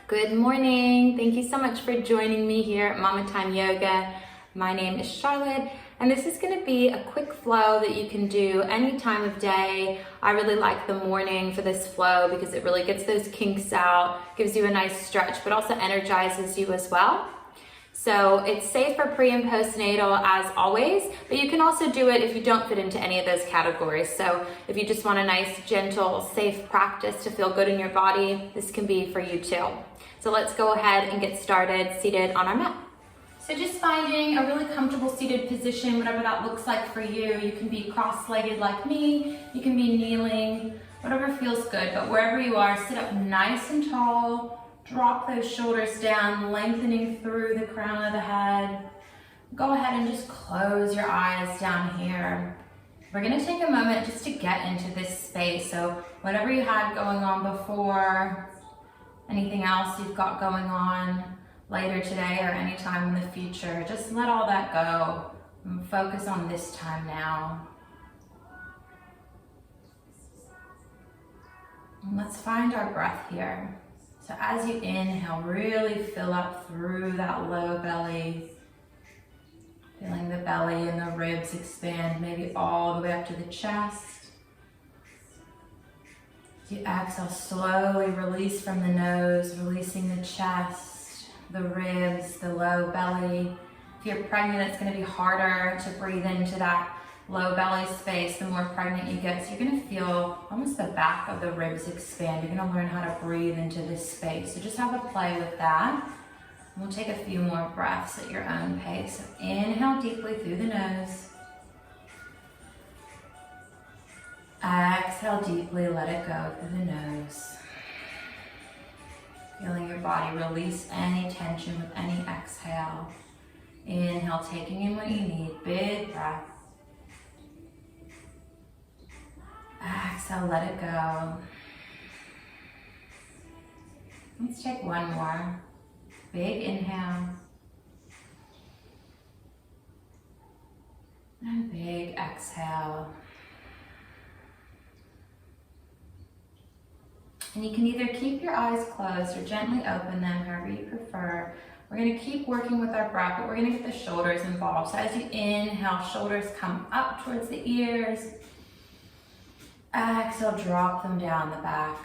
Good morning. Thank you so much for joining me here at Mama Time Yoga. My name is Charlotte, and this is going to be a quick flow that you can do any time of day. I really like the morning for this flow because it really gets those kinks out, gives you a nice stretch, but also energizes you as well. So it's safe for pre and postnatal as always, but you can also do it if you don't fit into any of those categories. So if you just want a nice, gentle, safe practice to feel good in your body, this can be for you too. So let's go ahead and get started seated on our mat. So just finding a really comfortable seated position, whatever that looks like for you. You can be cross-legged like me, you can be kneeling, whatever feels good, but wherever you are, sit up nice and tall. Drop those shoulders down, lengthening through the crown of the head. Go ahead and just close your eyes down here. We're gonna take a moment just to get into this space. So whatever you had going on before, anything else you've got going on later today or anytime in the future, just let all that go and focus on this time now. And let's find our breath here. So as you inhale, really fill up through that low belly, feeling the belly and the ribs expand, maybe all the way up to the chest. As you exhale, slowly release from the nose, releasing the chest, the ribs, the low belly. If you're pregnant, it's going to be harder to breathe into that low belly space the more pregnant you get. So you're going to feel almost the back of the ribs expand. You're going to learn how to breathe into this space. So just have a play with that. And we'll take a few more breaths at your own pace. So inhale deeply through the nose. Exhale deeply, let it go through the nose. Feeling your body release any tension with any exhale. Inhale, taking in what you need, big breath. Exhale, let it go. Let's take one more. Big inhale. And big exhale. And you can either keep your eyes closed or gently open them, however you prefer. We're going to keep working with our breath, but we're going to get the shoulders involved. So as you inhale, shoulders come up towards the ears. Exhale, drop them down the back.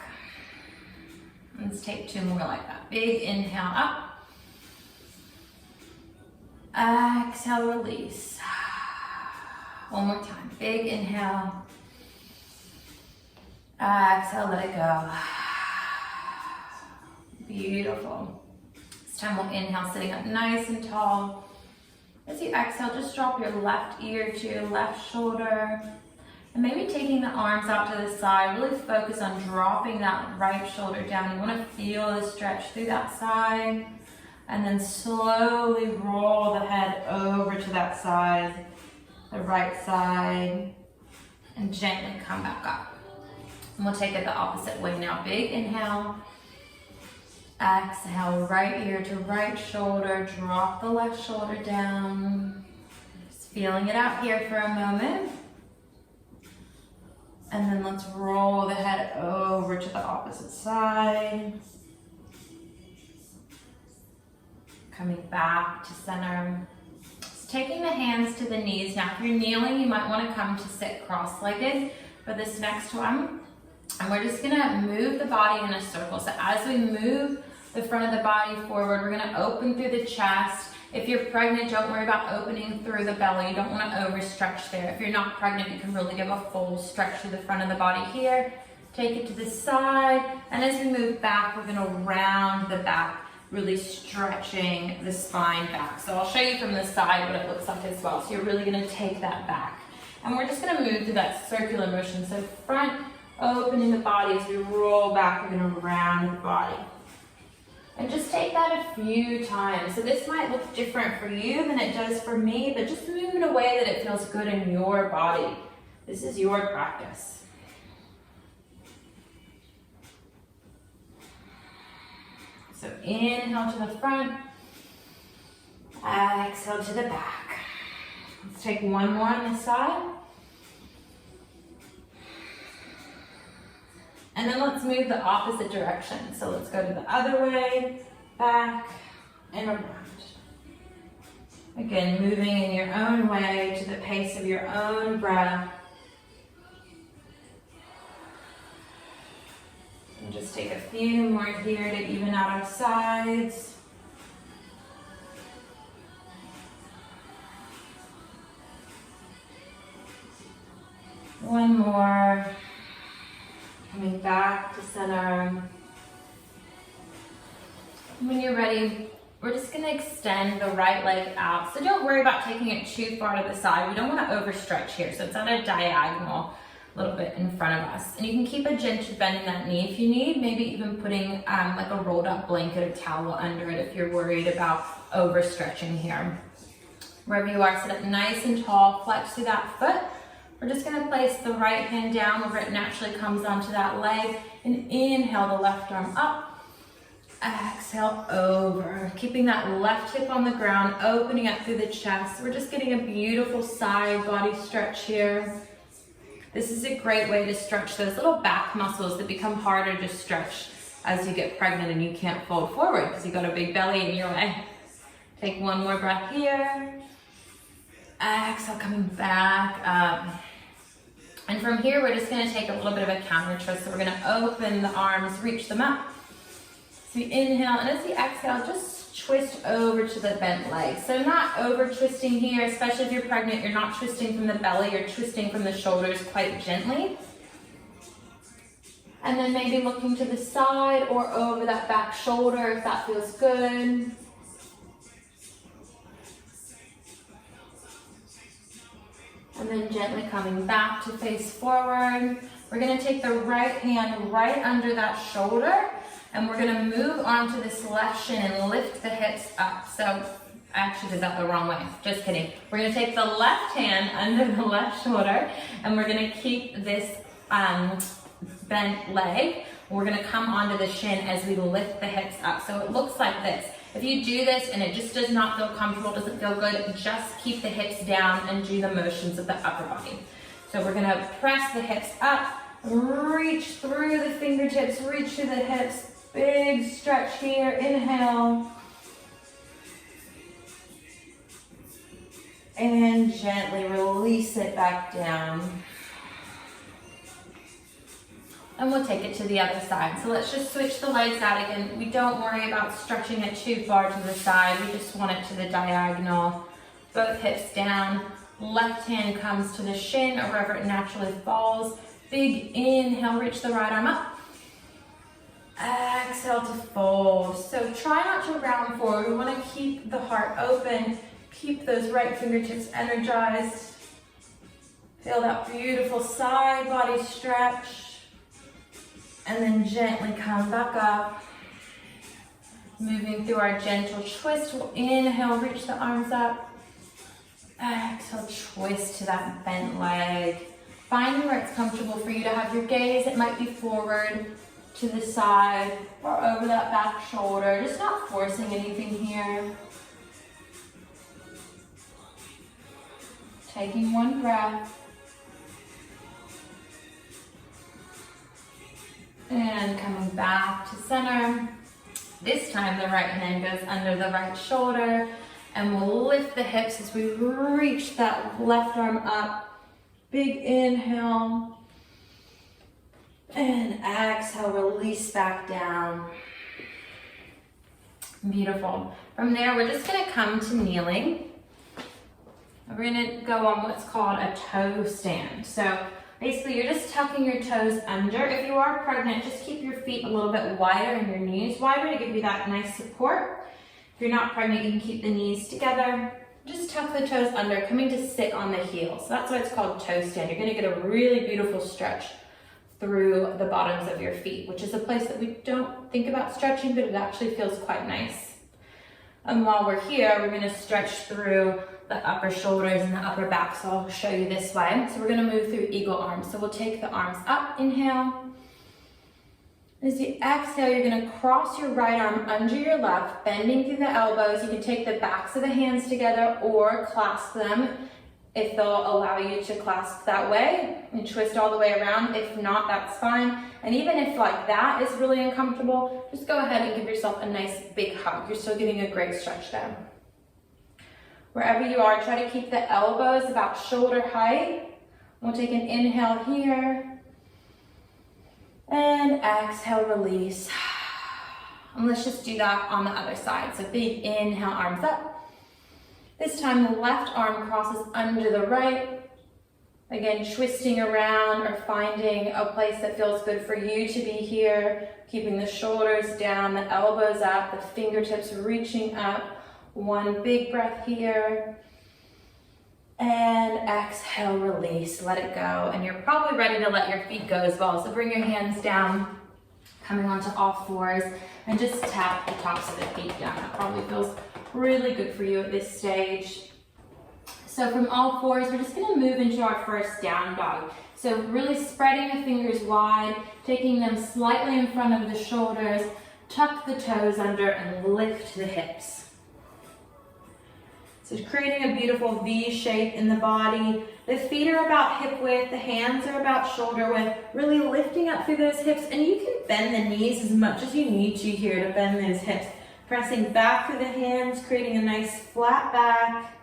Let's take two more like that. Big inhale up. Exhale, release. One more time. Big inhale. Exhale, let it go. Beautiful. This time we'll inhale, sitting up nice and tall. As you exhale, just drop your left ear to your left shoulder. And maybe taking the arms out to the side, really focus on dropping that right shoulder down. You want to feel the stretch through that side. And then slowly roll the head over to that side, the right side, and gently come back up. And we'll take it the opposite way now. Big inhale. Exhale, right ear to right shoulder. Drop the left shoulder down. Just feeling it out here for a moment. And then let's roll the head over to the opposite side. Coming back to center. So taking the hands to the knees. Now, if you're kneeling, you might want to come to sit cross-legged for this next one. And we're just going to move the body in a circle. So as we move the front of the body forward, we're going to open through the chest. If you're pregnant, don't worry about opening through the belly. You don't want to overstretch there. If you're not pregnant, you can really give a full stretch through the front of the body here. Take it to the side. And as we move back, we're going to round the back, really stretching the spine back. So I'll show you from the side what it looks like as well. So you're really going to take that back. And we're just going to move through that circular motion. So front, opening the body. As we roll back, we're going to round the body. And just take that a few times. So this might look different for you than it does for me, but just move in a way that it feels good in your body. This is your practice. So inhale to the front, exhale to the back. Let's take one more on this side. And then let's move the opposite direction. So let's go to the other way, back and around. Again, moving in your own way to the pace of your own breath. And just take a few more here to even out our sides. One more. Coming back to center. When you're ready, we're just going to extend the right leg out. So don't worry about taking it too far to the side. We don't want to overstretch here. So it's at a diagonal a little bit in front of us. And you can keep a gentle bend in that knee if you need, maybe even putting like a rolled up blanket or towel under it if you're worried about overstretching here. Wherever you are, sit up nice and tall, flex through that foot. We're just going to place the right hand down where it naturally comes onto that leg and inhale the left arm up. Exhale over, keeping that left hip on the ground, opening up through the chest. We're just getting a beautiful side body stretch here. This is a great way to stretch those little back muscles that become harder to stretch as you get pregnant and you can't fold forward because you've got a big belly in your way. Take one more breath here. Exhale, coming back up. And from here, we're just going to take a little bit of a counter twist. So we're going to open the arms, reach them up. So you inhale, and as you exhale, just twist over to the bent leg. So not over twisting here, especially if you're pregnant. You're not twisting from the belly, you're twisting from the shoulders quite gently. And then maybe looking to the side or over that back shoulder if that feels good. And then gently coming back to face forward. We're going to take the right hand right under that shoulder. And we're going to move onto this left shin and lift the hips up. So I actually did that the wrong way. Just kidding. We're going to take the left hand under the left shoulder and we're going to keep this bent leg. We're going to come onto the shin as we lift the hips up. So it looks like this. If you do this and it just does not feel comfortable, doesn't feel good, just keep the hips down and do the motions of the upper body. So we're going to press the hips up, reach through the fingertips, reach through the hips. Big stretch here, inhale. And gently release it back down. And we'll take it to the other side. So let's just switch the legs out again. We don't worry about stretching it too far to the side. We just want it to the diagonal. Both hips down. Left hand comes to the shin or wherever it naturally falls. Big inhale, reach the right arm up. Exhale to fold. So try not to round forward. We want to keep the heart open. Keep those right fingertips energized. Feel that beautiful side body stretch. And then gently come back up. Moving through our gentle twist. We'll inhale, reach the arms up. Exhale, twist to that bent leg. Finding where it's comfortable for you to have your gaze. It might be forward, to the side, or over that back shoulder. Just not forcing anything here. Taking one breath. And coming back to center. This time the right hand goes under the right shoulder and we'll lift the hips as we reach that left arm up. Big inhale. And exhale, release back down. Beautiful. From there, we're just gonna come to kneeling. We're gonna go on what's called a toe stand. So basically, you're just tucking your toes under. If you are pregnant, just keep your feet a little bit wider and your knees wider to give you that nice support. If you're not pregnant, you can keep the knees together. Just tuck the toes under, coming to sit on the heel. So that's why it's called toe stand. You're gonna get a really beautiful stretch through the bottoms of your feet, which is a place that we don't think about stretching, but it actually feels quite nice. And while we're here, we're gonna stretch through the upper shoulders and the upper back, so I'll show you this way. So we're gonna move through eagle arms. So we'll take the arms up, inhale. As you exhale, you're gonna cross your right arm under your left, bending through the elbows. You can take the backs of the hands together or clasp them if they'll allow you to clasp that way and twist all the way around. If not, that's fine. And even if like that is really uncomfortable, just go ahead and give yourself a nice big hug. You're still getting a great stretch there. Wherever you are, try to keep the elbows about shoulder height. We'll take an inhale here. And exhale, release. And let's just do that on the other side. So big inhale, arms up. This time the left arm crosses under the right. Again, twisting around or finding a place that feels good for you to be here. Keeping the shoulders down, the elbows up, the fingertips reaching up. One big breath here. And exhale, release, let it go. And you're probably ready to let your feet go as well. So bring your hands down, coming onto all fours, and just tap the tops of the feet down. That probably feels really good for you at this stage. So from all fours, we're just gonna move into our first down dog. So really spreading the fingers wide, taking them slightly in front of the shoulders, tuck the toes under and lift the hips. So creating a beautiful V shape in the body. The feet are about hip width, the hands are about shoulder width, really lifting up through those hips, and you can bend the knees as much as you need to here to bend those hips. Pressing back through the hands, creating a nice flat back.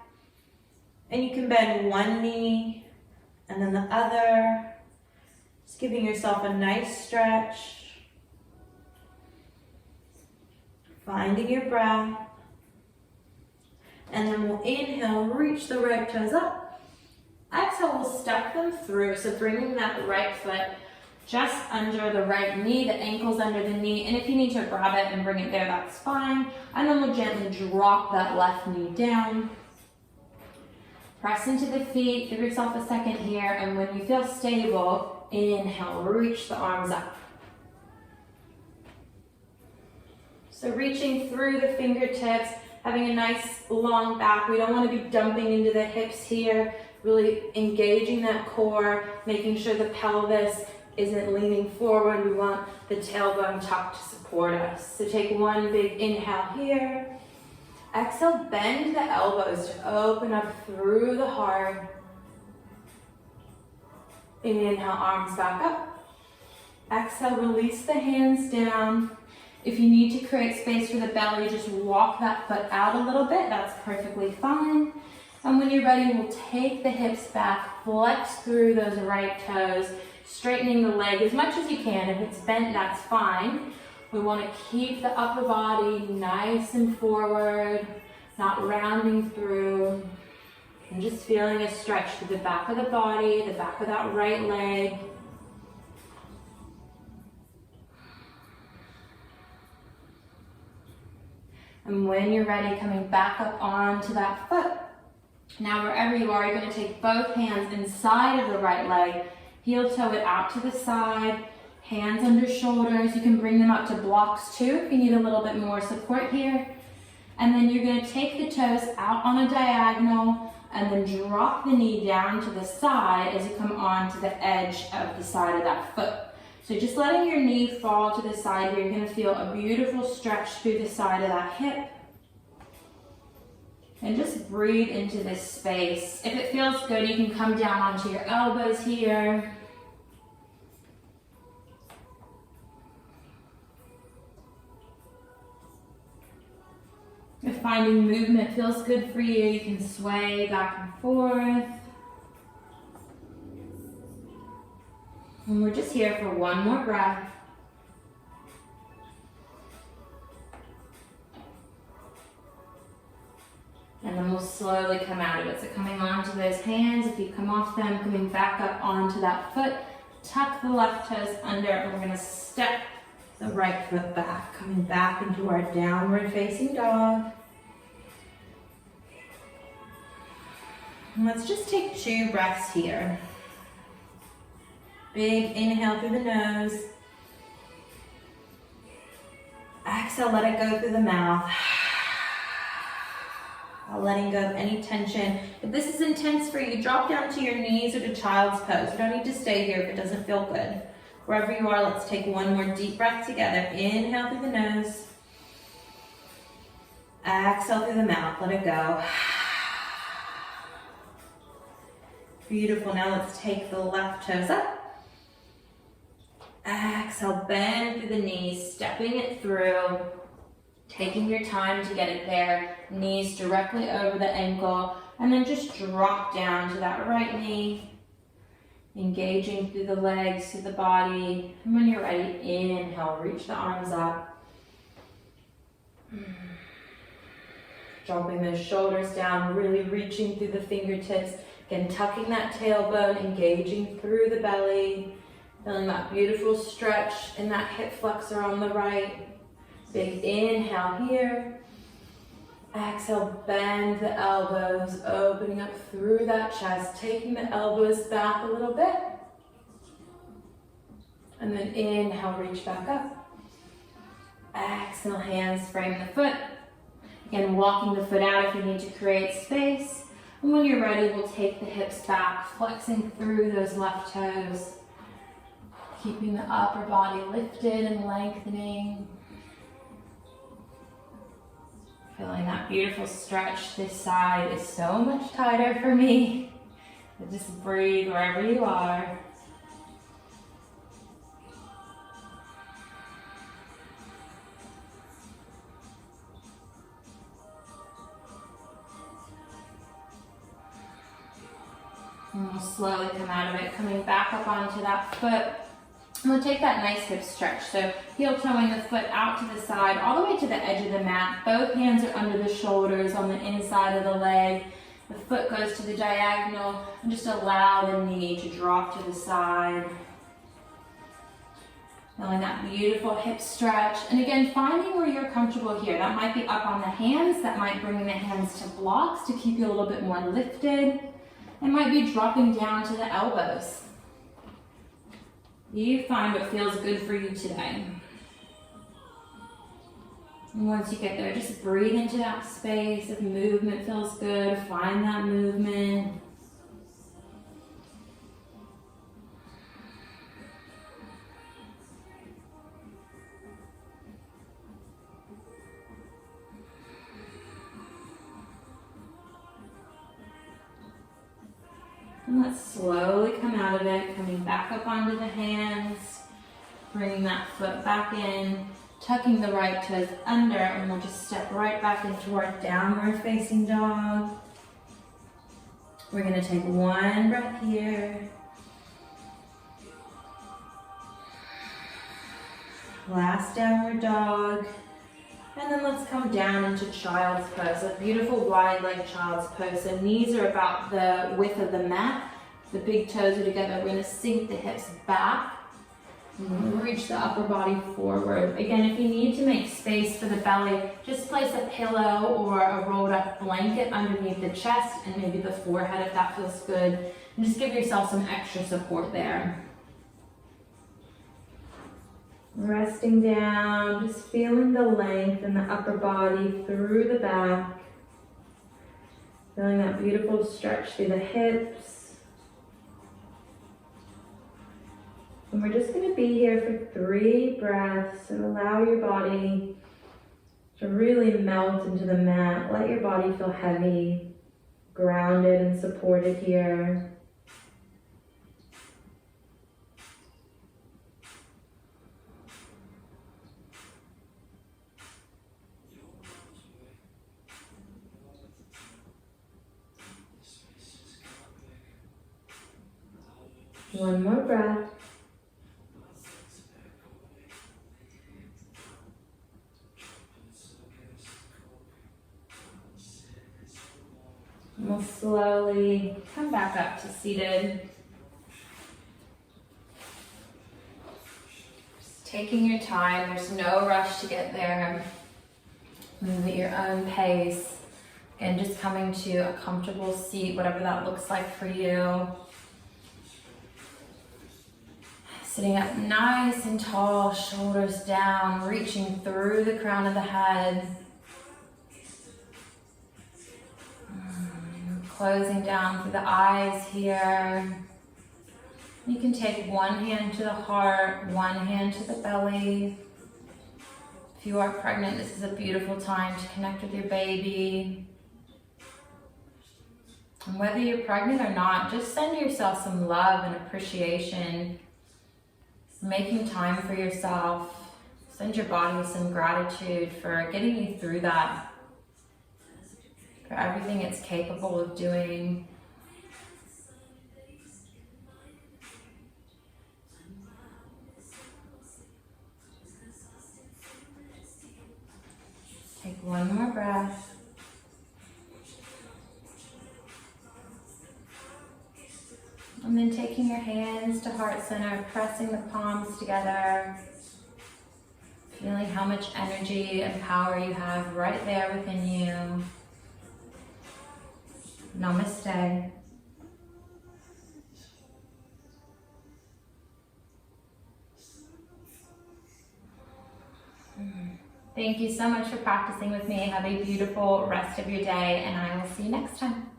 And you can bend one knee and then the other. Just giving yourself a nice stretch. Finding your breath. And then we'll inhale, reach the right toes up. Exhale, we'll step them through. So bringing that right foot just under the right knee, the ankle's under the knee. And if you need to grab it and bring it there, that's fine. And then we'll gently drop that left knee down. Press into the feet, give yourself a second here. And when you feel stable, inhale, reach the arms up. So reaching through the fingertips, having a nice long back. We don't want to be dumping into the hips here. Really engaging that core, making sure the pelvis isn't leaning forward. We want the tailbone tucked to support us. So take one big inhale here. Exhale, bend the elbows to open up through the heart. Inhale, arms back up. Exhale, release the hands down. If you need to create space for the belly, just walk that foot out a little bit. That's perfectly fine. And when you're ready, we'll take the hips back, flex through those right toes, straightening the leg as much as you can. If it's bent, that's fine. We want to keep the upper body nice and forward, not rounding through. And just feeling a stretch through the back of the body, the back of that right leg. And when you're ready, coming back up onto that foot. Now wherever you are, you're going to take both hands inside of the right leg, heel toe it out to the side, hands under shoulders. You can bring them up to blocks too if you need a little bit more support here. And then you're going to take the toes out on a diagonal and then drop the knee down to the side as you come onto the edge of the side of that foot. So just letting your knee fall to the side here, you're going to feel a beautiful stretch through the side of that hip. And just breathe into this space. If it feels good, you can come down onto your elbows here. If finding movement feels good for you, you can sway back and forth. And we're just here for one more breath. And then we'll slowly come out of it. So coming onto those hands, if you come off them, coming back up onto that foot, tuck the left toes under, and we're going to step the right foot back, coming back into our downward facing dog. And let's just take 2 breaths here. Big inhale through the nose. Exhale, let it go through the mouth. Letting go of any tension. If this is intense for you, drop down to your knees or to child's pose. You don't need to stay here if it doesn't feel good. Wherever you are, let's take one more deep breath together. Inhale through the nose. Exhale through the mouth. Let it go. Beautiful. Now let's take the left toes up. Exhale, bend through the knees, stepping it through, taking your time to get it there. Knees directly over the ankle, and then just drop down to that right knee, engaging through the legs, through the body. And when you're ready, inhale, reach the arms up. Dropping those shoulders down, really reaching through the fingertips. Again, tucking that tailbone, engaging through the belly. Feeling that beautiful stretch in that hip flexor on the right. Big inhale here. Exhale, bend the elbows, opening up through that chest, taking the elbows back a little bit. And then inhale, reach back up. Exhale, hands frame the foot. Again, walking the foot out if you need to create space. And when you're ready, we'll take the hips back, flexing through those left toes. Keeping the upper body lifted and lengthening. Feeling that beautiful stretch. This side is so much tighter for me. But just breathe wherever you are. And we'll slowly come out of it, coming back up onto that foot. And we'll take that nice hip stretch. So heel toeing the foot out to the side, all the way to the edge of the mat. Both hands are under the shoulders on the inside of the leg. The foot goes to the diagonal, and just allow the knee to drop to the side. Feeling that beautiful hip stretch. And again, finding where you're comfortable here. That might be up on the hands. That might bring the hands to blocks to keep you a little bit more lifted. It might be dropping down to the elbows. You find what feels good for you today. And once you get there, just breathe into that space. If movement feels good, find that movement. And let's slowly come out of it, coming back up onto the hands, bringing that foot back in, tucking the right toes under, and we'll just step right back into our downward facing dog. We're going to take one breath here. Last downward dog. And then let's come down into child's pose, a beautiful wide leg child's pose. So knees are about the width of the mat. The big toes are together. We're going to sink the hips back. And reach the upper body forward. Again, if you need to make space for the belly, just place a pillow or a rolled up blanket underneath the chest and maybe the forehead if that feels good. And just give yourself some extra support there. Resting down, just feeling the length in the upper body through the back. Feeling that beautiful stretch through the hips. And we're just going to be here for 3 breaths and allow your body to really melt into the mat. Let your body feel heavy, grounded and supported here. One more breath. And we'll slowly come back up to seated. Just taking your time, there's no rush to get there. Move at your own pace. And just coming to a comfortable seat, whatever that looks like for you. Sitting up nice and tall, shoulders down, reaching through the crown of the head. Closing down through the eyes here. You can take one hand to the heart, one hand to the belly. If you are pregnant, this is a beautiful time to connect with your baby. And Whether you're pregnant or not, just send yourself some love and appreciation. Making time for yourself. Send your body some gratitude for getting you through that, for everything it's capable of doing. Take one more breath. And then taking your hands to heart center, pressing the palms together. Feeling how much energy and power you have right there within you. Namaste. Thank you so much for practicing with me. Have a beautiful rest of your day, and I will see you next time.